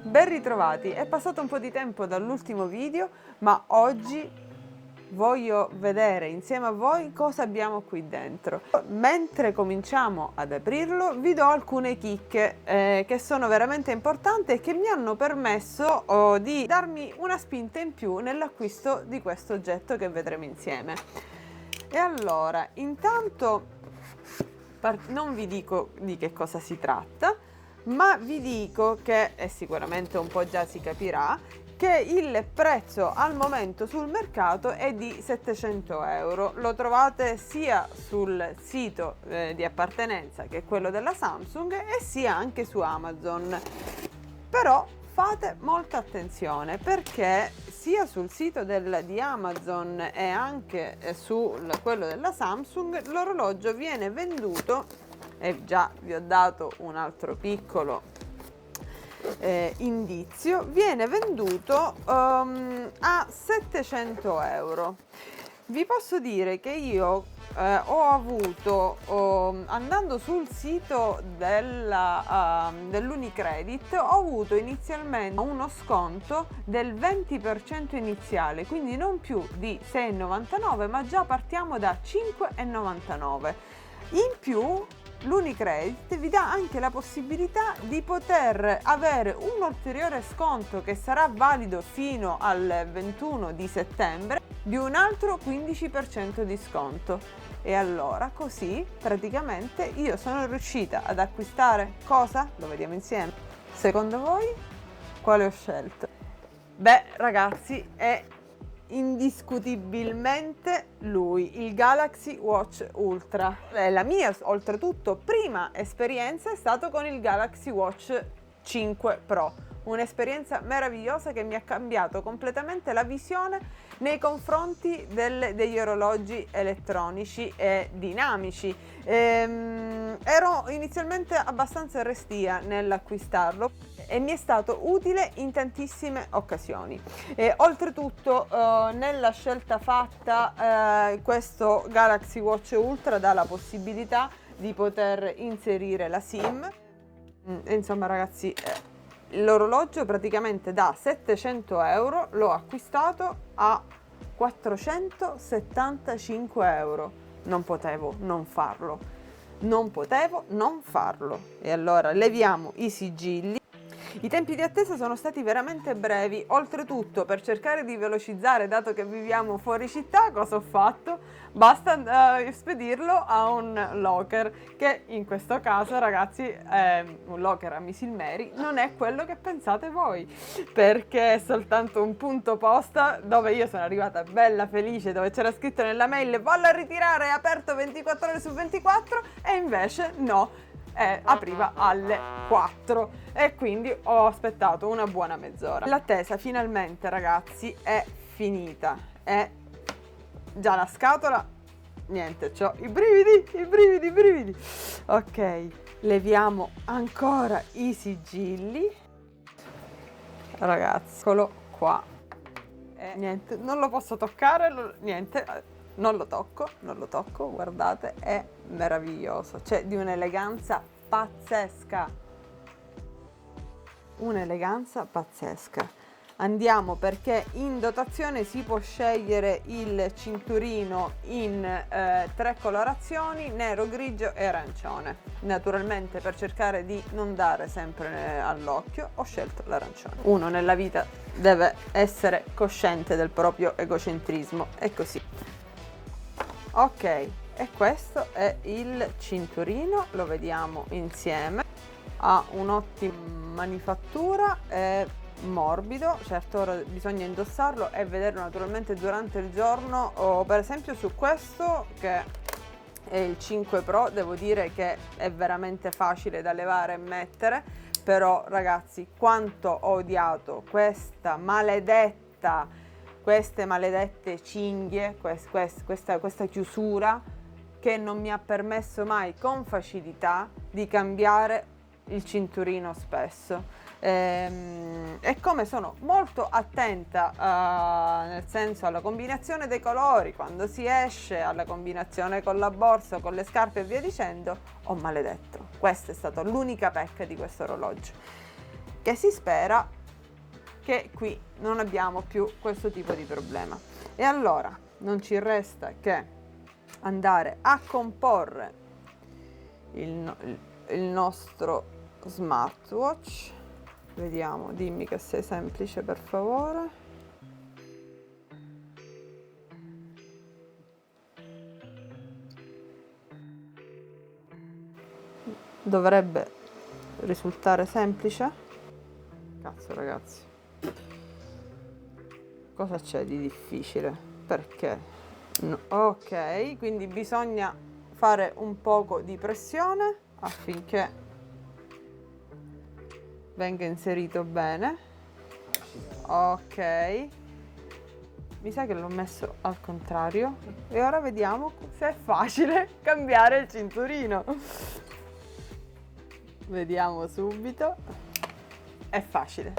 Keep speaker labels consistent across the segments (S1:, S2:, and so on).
S1: Ben ritrovati, è passato un po' di tempo dall'ultimo video, ma oggi voglio vedere insieme a voi cosa abbiamo qui dentro. Mentre cominciamo ad aprirlo vi do alcune chicche che sono veramente importanti e che mi hanno permesso di darmi una spinta in più nell'acquisto di questo oggetto che vedremo insieme. E allora, intanto non vi dico di che cosa si tratta, ma vi dico che, e sicuramente un po' già si capirà, che il prezzo al momento sul mercato è di 700 euro. Lo trovate sia sul sito di appartenenza, che è quello della Samsung, e sia anche su Amazon. Però fate molta attenzione, perché sia sul sito di Amazon e anche su quello della Samsung l'orologio viene venduto, e già vi ho dato un altro piccolo indizio, viene venduto a 700 euro. Vi posso dire che io ho avuto, andando sul sito dell'Unicredit, ho avuto inizialmente uno sconto del 20% iniziale, quindi non più di 6,99 ma già partiamo da 5,99. In più l'Unicredit vi dà anche la possibilità di poter avere un ulteriore sconto che sarà valido fino al 21 di settembre di un altro 15% di sconto. E allora così praticamente io sono riuscita ad acquistare cosa? Lo vediamo insieme. Secondo voi quale ho scelto? Beh ragazzi, è indiscutibilmente lui, il Galaxy Watch Ultra. La mia oltretutto prima esperienza è stata con il Galaxy Watch 5 Pro, un'esperienza meravigliosa che mi ha cambiato completamente la visione nei confronti degli orologi elettronici e dinamici. Ero inizialmente abbastanza restia nell'acquistarlo e mi è stato utile in tantissime occasioni. Oltretutto nella scelta fatta questo Galaxy Watch Ultra dà la possibilità di poter inserire la SIM. Insomma ragazzi, l'orologio praticamente da 700 euro l'ho acquistato a 475 euro. Non potevo non farlo. E allora leviamo i sigilli. I tempi di attesa sono stati veramente brevi, oltretutto per cercare di velocizzare, dato che viviamo fuori città, cosa ho fatto? Basta spedirlo a un locker, che in questo caso ragazzi un locker a Misilmeri non è quello che pensate voi, perché è soltanto un punto posta dove io sono arrivata bella felice, dove c'era scritto nella mail volle ritirare, è aperto 24 ore su 24, e invece no. Apriva alle 4 e quindi ho aspettato una buona mezz'ora. L'attesa finalmente ragazzi è finita, è già la scatola, niente, c'ho i brividi. Ok, leviamo ancora i sigilli ragazzi, eccolo qua, niente, non lo posso toccare, niente. Non lo tocco, guardate, è meraviglioso, cioè di un'eleganza pazzesca. Andiamo, perché in dotazione si può scegliere il cinturino in 3 colorazioni, nero, grigio e arancione. Naturalmente, per cercare di non dare sempre all'occhio, ho scelto l'arancione. Uno nella vita deve essere cosciente del proprio egocentrismo, è così. Ok, e questo è il cinturino, lo vediamo insieme. Ha un'ottima manifattura, è morbido, certo ora bisogna indossarlo e vederlo naturalmente durante il giorno. Per esempio su questo, che è il 5 Pro, devo dire che è veramente facile da levare e mettere, però ragazzi quanto ho odiato queste maledette cinghie, questa chiusura che non mi ha permesso mai con facilità di cambiare il cinturino spesso. E come sono molto attenta nel senso alla combinazione dei colori quando si esce, alla combinazione con la borsa, con le scarpe e via dicendo, ho maledetto. Questa è stata l'unica pecca di questo orologio, che si spera che qui non abbiamo più questo tipo di problema. E allora non ci resta che andare a comporre il nostro smartwatch. Vediamo, dimmi che sei semplice per favore. Dovrebbe risultare semplice. Cazzo ragazzi, cosa c'è di difficile? Perché? No. Ok, quindi bisogna fare un poco di pressione affinché venga inserito bene. Ok, mi sa che l'ho messo al contrario e ora vediamo se è facile cambiare il cinturino. Vediamo subito. È facile,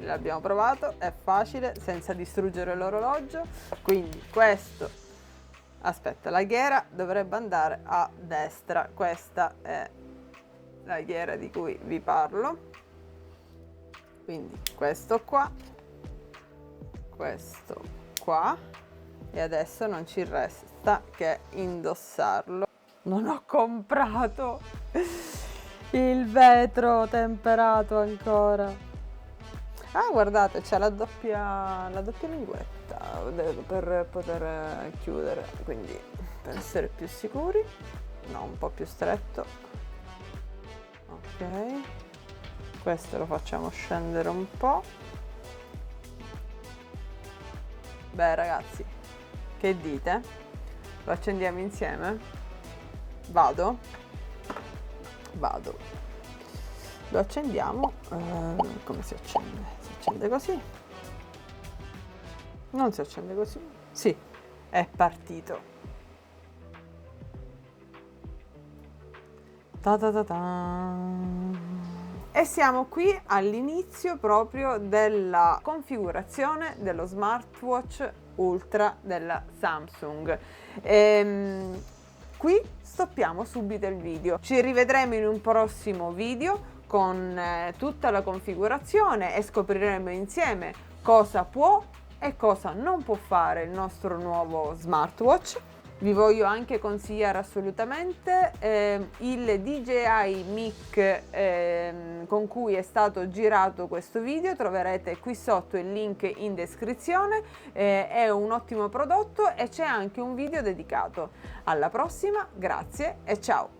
S1: l'abbiamo provato, è facile, senza distruggere l'orologio. Quindi questo, aspetta, la ghiera dovrebbe andare a destra, questa è la ghiera di cui vi parlo. Quindi questo qua, e adesso non ci resta che indossarlo. Non ho comprato il vetro temperato ancora. Ah, guardate, c'è la doppia linguetta per poter chiudere, quindi per essere più sicuri. No, un po' più stretto. Ok, questo lo facciamo scendere un po'. Beh ragazzi, che dite? Lo accendiamo insieme? Vado, lo accendiamo. Come si accende? Si accende così? Non si accende così? Sì, è partito. Ta ta ta ta. E siamo qui all'inizio proprio della configurazione dello smartwatch Ultra della Samsung. Qui stoppiamo subito il video. Ci rivedremo in un prossimo video con tutta la configurazione e scopriremo insieme cosa può e cosa non può fare il nostro nuovo smartwatch. Vi voglio anche consigliare assolutamente il DJI Mic con cui è stato girato questo video. Troverete qui sotto il link in descrizione. È un ottimo prodotto e c'è anche un video dedicato. Alla prossima, grazie e ciao!